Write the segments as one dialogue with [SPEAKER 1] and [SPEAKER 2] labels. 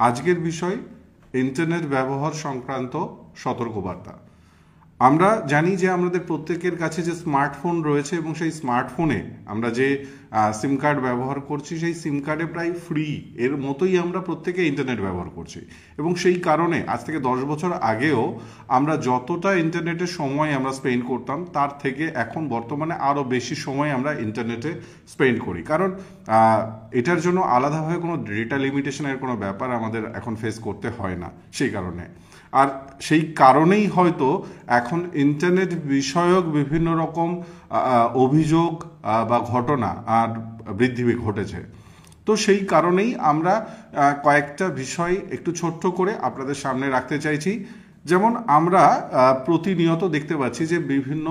[SPEAKER 1] আজকের বিষয় ইন্টারনেট ব্যবহার সংক্রান্ত সতর্কবার্তা। আমরা জানি যে আমাদের প্রত্যেকের কাছে যে স্মার্টফোন রয়েছে এবং সেই স্মার্টফোনে আমরা যে সিম কার্ড ব্যবহার করছি সেই সিম কার্ডে প্রায় ফ্রি এর মতোই আমরা প্রত্যেকে ইন্টারনেট ব্যবহার করছি এবং সেই কারণে আজ থেকে 10 বছর আগেও আমরা যতটা ইন্টারনেটের সময় আমরা স্পেন্ড করতাম তার থেকে এখন বর্তমানে আরও বেশি সময় আমরা ইন্টারনেটে স্পেন্ড করি, কারণ এটার জন্য আলাদাভাবে কোনো ডেটা লিমিটেশনের কোনো ব্যাপার আমাদের এখন ফেস করতে হয় না। সেই কারণে আর সেই কারণেই হয়তো এখন ইন্টারনেট বিষয়ক বিভিন্ন রকম অভিযোগ বা ঘটনা আর বৃদ্ধি ঘটেছে। তো সেই কারণেই আমরা কয়েকটা বিষয় একটু ছোট্ট করে আপনাদের সামনে রাখতে চাইছি। যেমন আমরা প্রতিনিয়ত দেখতে পাচ্ছি যে বিভিন্ন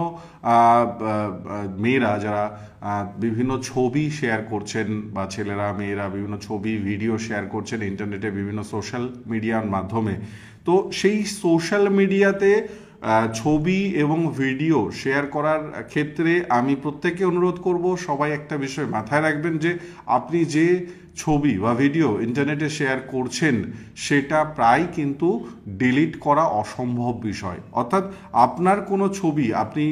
[SPEAKER 1] মেয়েরা যারা বিভিন্ন ছবি শেয়ার করছেন বা ছেলেরা মেয়েরা বিভিন্ন ছবি ভিডিও শেয়ার করছেন ইন্টারনেটে বিভিন্ন সোশ্যাল মিডিয়ার মাধ্যমে। তো সেই সোশ্যাল মিডিয়াতে ছবি এবং ভিডিও শেয়ার করার ক্ষেত্রে আমি প্রত্যেককে অনুরোধ করব, সবাই একটা বিষয় মাথায় রাখবেন যে আপনি যে ছবি বা ভিডিও ইন্টারনেটে শেয়ার করছেন সেটা প্রায় কিন্তু ডিলিট করা অসম্ভব বিষয়। অর্থাৎ আপনার কোনো ছবি আপনি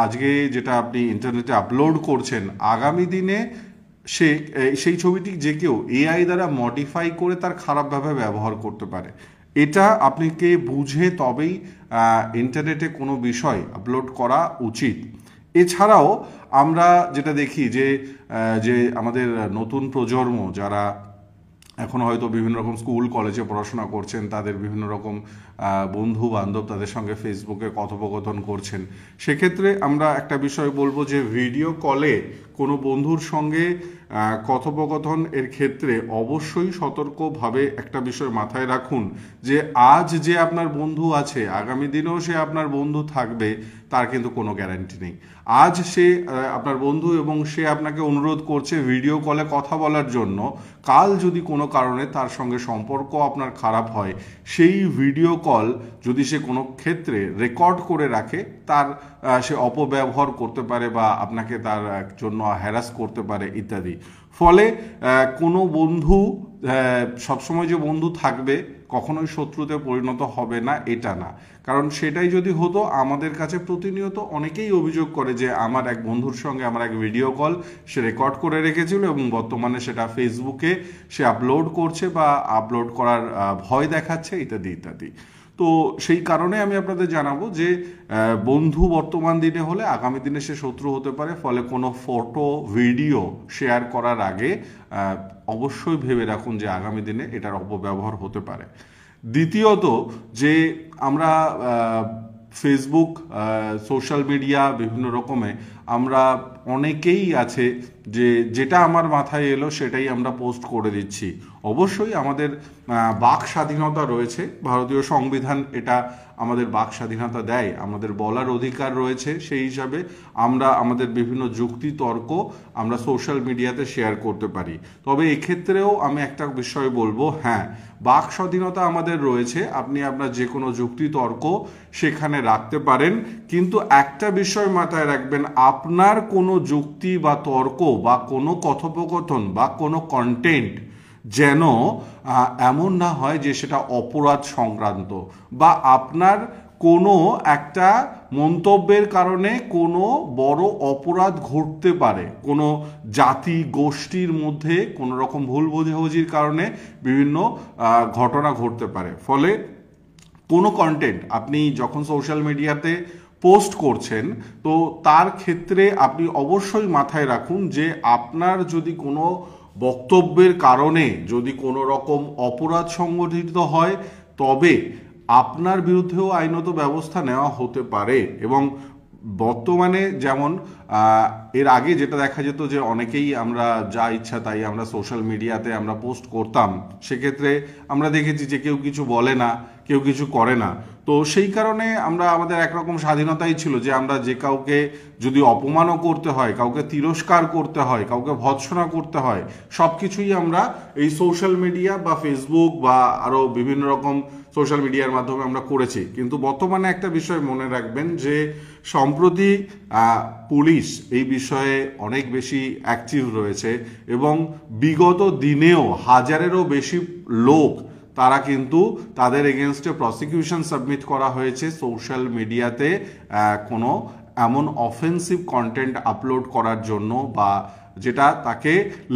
[SPEAKER 1] আজকে যেটা আপনি ইন্টারনেটে আপলোড করছেন, আগামী দিনে সেই ছবিটি যে কেউ এআই দ্বারা মডিফাই করে তার খারাপভাবে ব্যবহার করতে পারে। এটা আপনাকে বুঝে তবেই ইন্টারনেটে কোনো বিষয় আপলোড করা উচিত। এছাড়াও আমরা যেটা দেখি যে আমাদের নতুন প্রজন্ম যারা এখন হয়তো বিভিন্ন রকম স্কুল কলেজে পড়াশোনা করছেন, তাদের বিভিন্ন রকম বন্ধু বান্ধব তাদের সঙ্গে ফেসবুকে কথোপকথন করছেন, সেক্ষেত্রে আমরা একটা বিষয় বলবো যে ভিডিও কলে কোনো বন্ধুর সঙ্গে কথোপকথন এর ক্ষেত্রে অবশ্যই সতর্কভাবে একটা বিষয় মাথায় রাখুন যে আজ যে আপনার বন্ধু আছে আগামী দিনেও সে আপনার বন্ধু থাকবে তার কিন্তু কোনো গ্যারান্টি নেই। আজ সে আপনার বন্ধু এবং সে আপনাকে অনুরোধ করছে ভিডিও কলে কথা বলার জন্য, কাল যদি কোনো কারণে তার সঙ্গে সম্পর্ক আপনার খারাপ হয়, সেই ভিডিও কল যদি সে কোনো ক্ষেত্রে রেকর্ড করে রাখে তার সে অপব্যবহার করতে পারে বা আপনাকে তার জন্য হ্যারাস করতে পারে ইত্যাদি। ফলে কোনো বন্ধু সবসময় যে বন্ধু থাকবে কখনোই শত্রুতে পরিণত হবে না এটা না, কারণ সেটাই যদি হতো আমাদের কাছে প্রতিনিয়ত অনেকেই অভিযোগ করে যে আমার এক বন্ধুর সঙ্গে আমার এক ভিডিও কল সে রেকর্ড করে রেখেছিল এবং বর্তমানে সেটা ফেসবুকে সে আপলোড করছে বা আপলোড করার ভয় দেখাচ্ছে ইত্যাদি ইত্যাদি। তো সেই কারণে আমি আপনাদের জানাবো যে বন্ধু বর্তমান দিনে হলে আগামী দিনে সে শত্রু হতে পারে। ফলে কোনো ফটো ভিডিও শেয়ার করার আগে অবশ্যই ভেবে রাখুন যে আগামী দিনে এটার অপব্যবহার হতে পারে। দ্বিতীয়ত যে আমরা ফেসবুক সোশ্যাল মিডিয়া বিভিন্ন রকমে আমরা অনেকেই আছে যেটা আমার মাথায় এলো সেটাই আমরা পোস্ট করে দিচ্ছি। অবশ্যই আমাদের বাক স্বাধীনতা রয়েছে, ভারতীয় সংবিধান এটা আমাদের বাক স্বাধীনতা দেয়, আমাদের বলার অধিকার রয়েছে, সেই হিসাবে আমরা আমাদের বিভিন্ন যুক্তি তর্ক আমরা সোশ্যাল মিডিয়াতে শেয়ার করতে পারি। তবে এক্ষেত্রেও আমি একটা বিষয় বলবো, হ্যাঁ বাক স্বাধীনতা আমাদের রয়েছে, আপনি আপনার যে কোনো যুক্তি তর্ক সেখানে রাখতে পারেন, কিন্তু একটা বিষয় মাথায় রাখবেন, আপনার কোনো যুক্তি বা তর্ক বা কোনো কথোপকথন বা কোনো কন্টেন্ট যেন এমন না হয় যে সেটা অপরাধ সংক্রান্ত বা আপনার কোনো একটা মন্তব্যের কারণে কোনো বড় অপরাধ ঘটতে পারে, কোনো জাতি গোষ্ঠীর মধ্যে কোনো রকম ভুল বোঝাবুঝির কারণে বিভিন্ন ঘটনা ঘটতে পারে। ফলে কোনো কন্টেন্ট আপনি যখন সোশ্যাল মিডিয়াতে পোস্ট করছেন তো তার ক্ষেত্রে আপনি অবশ্যই মাথায় রাখুন যে আপনার যদি কোনো বক্তব্যের কারণে যদি কোনো রকম অপরাধ সংগঠিত হয় তবে আপনার বিরুদ্ধেও আইনত ব্যবস্থা নেওয়া হতে পারে। এবং বর্তমানে যেমন এর আগে যেটা দেখা যেত যে অনেকেই আমরা যা ইচ্ছা তাই আমরা সোশ্যাল মিডিয়াতে আমরা পোস্ট করতাম, সেক্ষেত্রে আমরা দেখেছি যে কেউ কিছু বলে না, কেউ কিছু করে না। তো সেই কারণে আমরা আমাদের একরকম স্বাধীনতাই ছিল যে আমরা যে কাউকে যদি অপমানও করতে হয়, কাউকে তিরস্কার করতে হয়, কাউকে ভৎসনা করতে হয়, সব কিছুই আমরা এই সোশ্যাল মিডিয়া বা ফেসবুক বা আরও বিভিন্ন রকম সোশ্যাল মিডিয়ার মাধ্যমে আমরা করেছি। কিন্তু বর্তমানে একটা বিষয় মনে রাখবেন যে সম্প্রতি পুলিশ এই বিষয়ে অনেক বেশি অ্যাক্টিভ রয়েছে এবং বিগত দিনেও হাজারেরও বেশি লোক তারা কিন্তু তাদের এগেনস্টে প্রসিকিউশন সাবমিট করা হয়েছে সোশ্যাল মিডিয়াতে কোনো এমন অফেন্সিভ কন্টেন্ট আপলোড করার জন্য বা যেটা তাকে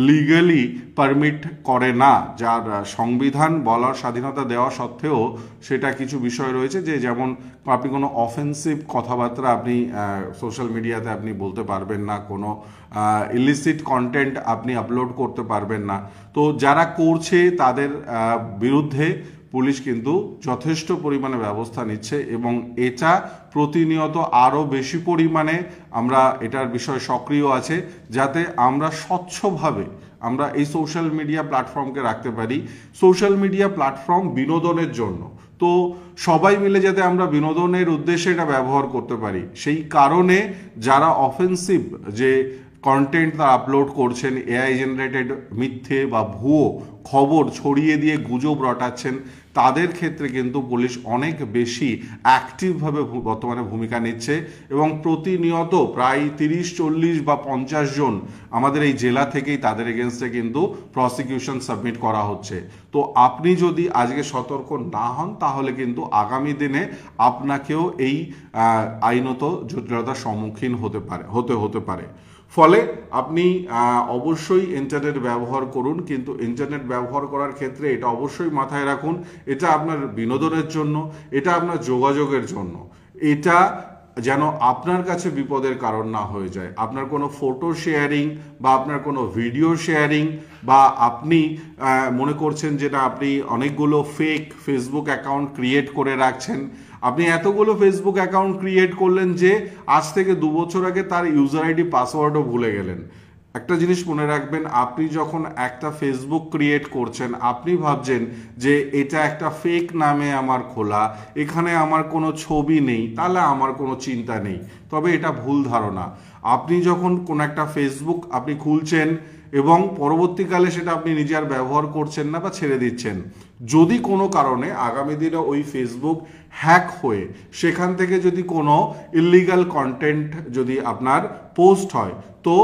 [SPEAKER 1] লিগালি পারমিট করে না, যার সংবিধান বলার স্বাধীনতা দেওয়া সত্ত্বেও সেটা কিছু বিষয় রয়েছে যে যেমন আপনি কোনো অফেন্সিভ কথাবার্তা আপনি সোশ্যাল মিডিয়াতে আপনি বলতে পারবেন না, কোনো ইলিসিট কন্টেন্ট আপনি আপলোড করতে পারবেন না। তো যারা করছে তাদের বিরুদ্ধে পুলিশ কিন্তু যথেষ্ট পরিমাণে ব্যবস্থা নিচ্ছে এবং এটা প্রতিনিয়ত আরও বেশি পরিমাণে আমরা এটার বিষয়ে সক্রিয় আছে, যাতে আমরা স্বচ্ছভাবে আমরা এই সোশ্যাল মিডিয়া প্ল্যাটফর্মকে রাখতে পারি। সোশ্যাল মিডিয়া প্ল্যাটফর্ম বিনোদনের জন্য, তো সবাই মিলে যাতে আমরা বিনোদনের উদ্দেশ্যে এটা ব্যবহার করতে পারি, সেই কারণে যারা অফেন্সিভ যে কন্টেন্ট তারা আপলোড করছেন, এআই জেনারেটেড মিথ্যে বা ভুয়ো খবর ছড়িয়ে দিয়ে গুজব রটাচ্ছেন, তাদের ক্ষেত্রে কিন্তু পুলিশ অনেক বেশি অ্যাক্টিভভাবে বর্তমানে ভূমিকা নিচ্ছে এবং প্রতিনিয়ত প্রায় 30-40 বা 50 জন আমাদের এই জেলা থেকেই তাদের এগেনস্টে কিন্তু প্রসিকিউশন সাবমিট করা হচ্ছে। তো আপনি যদি আজকে সতর্ক না হন তাহলে কিন্তু আগামী দিনে আপনাকেও এই আইনত জটিলতার সম্মুখীন হতে পারে। ফলে আপনি অবশ্যই ইন্টারনেট ব্যবহার করুন, কিন্তু ইন্টারনেট ব্যবহার করার ক্ষেত্রে এটা অবশ্যই মাথায় রাখুন এটা আপনার বিনোদনের জন্য, এটা আপনার যোগাযোগের জন্য, এটা যেন আপনার কাছে বিপদের কারণ না হয়ে যায়। আপনার কোনো ফটো শেয়ারিং বা আপনার কোনো ভিডিও শেয়ারিং বা আপনি মনে করছেন যেটা আপনি অনেকগুলো ফেক ফেসবুক অ্যাকাউন্ট ক্রিয়েট করে রাখছেন, আপনি এতগুলো ফেসবুক অ্যাকাউন্ট ক্রিয়েট করলেন যে আজ থেকে 2 বছর আগে তার ইউজার আইডি পাসওয়ার্ডও ভুলে গেলেন। একটা জিনিস মনে রাখবেন, আপনি যখন একটা ফেসবুক ক্রিয়েট করছেন আপনি ভাবছেন যে এটা একটা ফেক নামে আমার খোলা, এখানে আমার কোনো ছবি নেই, তাহলে আমার কোনো চিন্তা নেই, তবে এটা ভুল ধারণা। আপনি যখন কোনো একটা ফেসবুক আপনি খুলছেন এবং পরবর্তীকালে সেটা আপনি নিজে আর ব্যবহার করছেন না বা ছেড়ে দিচ্ছেন, যদি কোনো কারণে আগামী দিনে ওই ফেসবুক হ্যাক হয়ে সেখান থেকে যদি কোনো ইলিগাল কন্টেন্ট যদি আপনার পোস্ট হয়, তো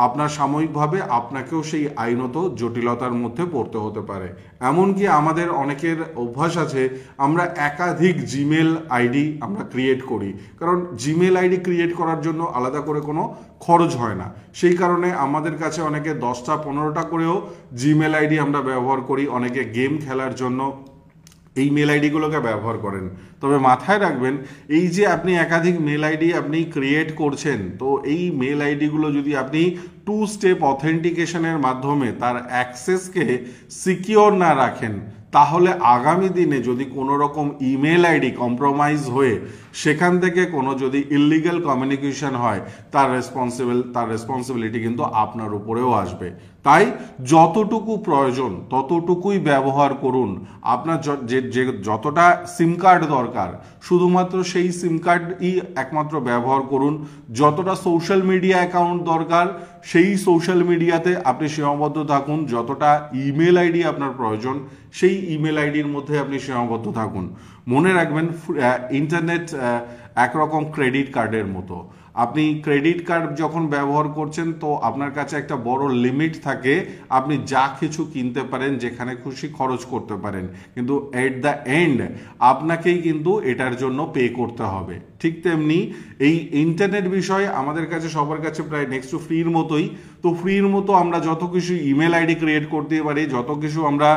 [SPEAKER 1] আপনার সাময়িকভাবে আপনাকেও সেই আইনত জটিলতার মধ্যে পড়তে হতে পারে। এমনকি আমাদের অনেকের অভ্যাস আছে আমরা একাধিক জিমেল আইডি আমরা ক্রিয়েট করি, কারণ জিমেল আইডি ক্রিয়েট করার জন্য আলাদা করে কোনো খরচ হয় না, সেই কারণে আমাদের কাছে অনেকে 10টা-15টা করেও জিমেল আইডি আমরা ব্যবহার করি। অনেকে গেম খেলার জন্য এই মেল আইডিগুলোকে ব্যবহার করেন। তবে মাথায় রাখবেন, এই যে আপনি একাধিক মেল আইডি আপনি ক্রিয়েট করছেন, তো এই মেল আইডিগুলো যদি আপনি 2 স্টেপ অথেন্টিকেশনের মাধ্যমে তার অ্যাক্সেসকে সিকিওর না রাখেন, তাহলে আগামী দিনে যদি কোনো রকম ইমেল আইডি কম্প্রোমাইজ হয়ে সেখান থেকে কোনো যদি ইলিগাল কমিউনিকেশন হয় তার রেসপন্সিবিলিটি কিন্তু আপনার উপরেও আসবে। তাই যতটুকু প্রয়োজন ততটুকুই ব্যবহার করুন। আপনার যে যতটা সিম কার্ড দরকার শুধুমাত্র সেই সিম কার্ডই একমাত্র ব্যবহার করুন। যতটা সোশ্যাল মিডিয়া অ্যাকাউন্ট দরকার সেই সোশ্যাল মিডিয়াতে আপনি সীমাবদ্ধ থাকুন। যতটা ইমেল আইডি আপনার প্রয়োজন সেই ইমেল আইডির মধ্যে আপনি সীমাবদ্ধ থাকুন। মনে রাখবেন, ইন্টারনেট একরকম ক্রেডিট কার্ডের মতো। আপনি ক্রেডিট কার্ড যখন ব্যবহার করছেন তো আপনার কাছে একটা বড় লিমিট থাকে, আপনি যা কিছু কিনতে পারেন, যেখানে খুশি খরচ করতে পারেন, কিন্তু এট দ্য এন্ড আপনাকেই কিন্তু এটার জন্য পে করতে হবে। ঠিক তেমনি এই ইন্টারনেট বিষয়ে আমাদের কাছে সবার কাছে প্রায় নেক্সট টু ফ্রির মতোই। তো ফ্রির মতো আমরা যত কিছু ইমেল আইডি ক্রিয়েট করতে পারি, যত কিছু আমরা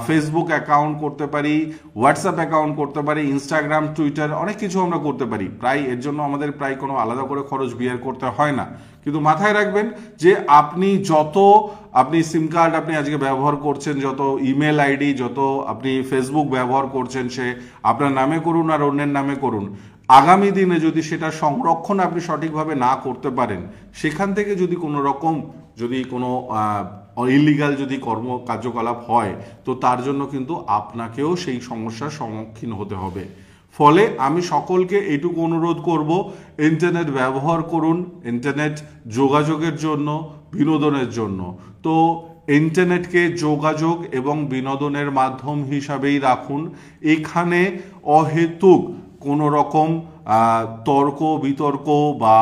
[SPEAKER 1] ফেসবুক অ্যাকাউন্ট করতে পারি, হোয়াটসঅ্যাপ অ্যাকাউন্ট করতে পারি, ইনস্টাগ্রাম, টুইটার, অনেক কিছু আমরা করতে পারি। প্রায় এর জন্য আমাদের প্রায় কোনো আলাদা করে খরচ বিয়ার করতে হয় না। কিন্তু মাথায় রাখবেন যে আপনি সিম কার্ড আপনি আজকে ব্যবহার করছেন, যত ইমেল আইডি, যত আপনি ফেসবুক ব্যবহার করছেন, সে আপনার নামে করুন আর অন্যের নামে করুন, আগামী দিনে যদি সেটা সংরক্ষণ আপনি সঠিকভাবে না করতে পারেন, সেখান থেকে যদি কোনো রকম কোনো ইলিগাল যদি কার্যকলাপ হয়, তো তার জন্য কিন্তু আপনাকেও সেই সমস্যার সম্মুখীন হতে হবে। ফলে আমি সকলকে এইটুকু অনুরোধ করব, ইন্টারনেট ব্যবহার করুন, ইন্টারনেট যোগাযোগের জন্য, বিনোদনের জন্য। তো ইন্টারনেটকে যোগাযোগ এবং বিনোদনের মাধ্যম হিসাবেই রাখুন। এখানে অহেতুক কোনো রকম তর্ক বিতর্ক বা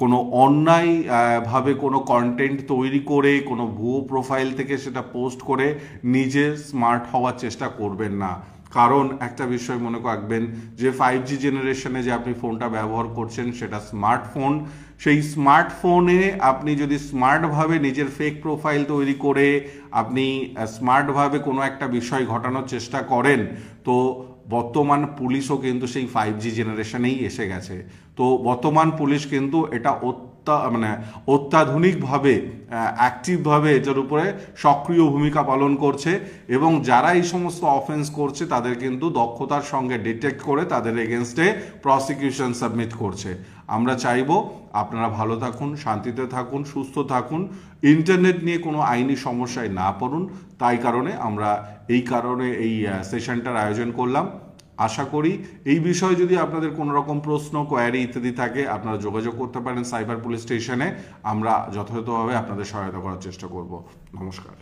[SPEAKER 1] কোনো অন্যায় ভাবে কোনো কন্টেন্ট তৈরি করে কোনো ভুয়ো প্রোফাইল থেকে সেটা পোস্ট করে নিজে স্মার্ট হওয়ার চেষ্টা করবেন না। কারণ একটা বিষয় মনে রাখবেন যে 5G জেনারেশনে যে আপনি ফোনটা ব্যবহার করছেন সেটা স্মার্টফোন। সেই স্মার্টফোনে আপনি যদি স্মার্টভাবে নিজের ফেক প্রোফাইল তৈরি করে আপনি স্মার্টভাবে কোনো একটা বিষয় ঘটানোর চেষ্টা করেন, তো বর্তমান পুলিশও কিন্তু সেই 5G জেনারেশনেই এসে গেছে। তো বর্তমান পুলিশ কিন্তু এটা অত্যাধুনিকভাবে অ্যাক্টিভভাবে এটার উপরে সক্রিয় ভূমিকা পালন করছে এবং যারা এই সমস্ত অফেন্স করছে তাদের কিন্তু দক্ষতার সঙ্গে ডিটেক্ট করে তাদের এগেনস্টে প্রসিকিউশন সাবমিট করছে। আমরা চাইবো আপনারা ভালো থাকুন, শান্তিতে থাকুন, সুস্থ থাকুন, ইন্টারনেট নিয়ে কোনো আইনি সমস্যায় না পড়ুন। তাই কারণে আমরা এই সেশনটার আয়োজন করলাম। আশা করি এই বিষয়ে যদি আপনাদের কোনো রকম প্রশ্ন, কোয়ারি ইত্যাদি থাকে আপনারা যোগাযোগ করতে পারেন সাইবার পুলিশ স্টেশনে। আমরা যথাযথভাবে আপনাদের সহায়তা করার চেষ্টা করব। নমস্কার।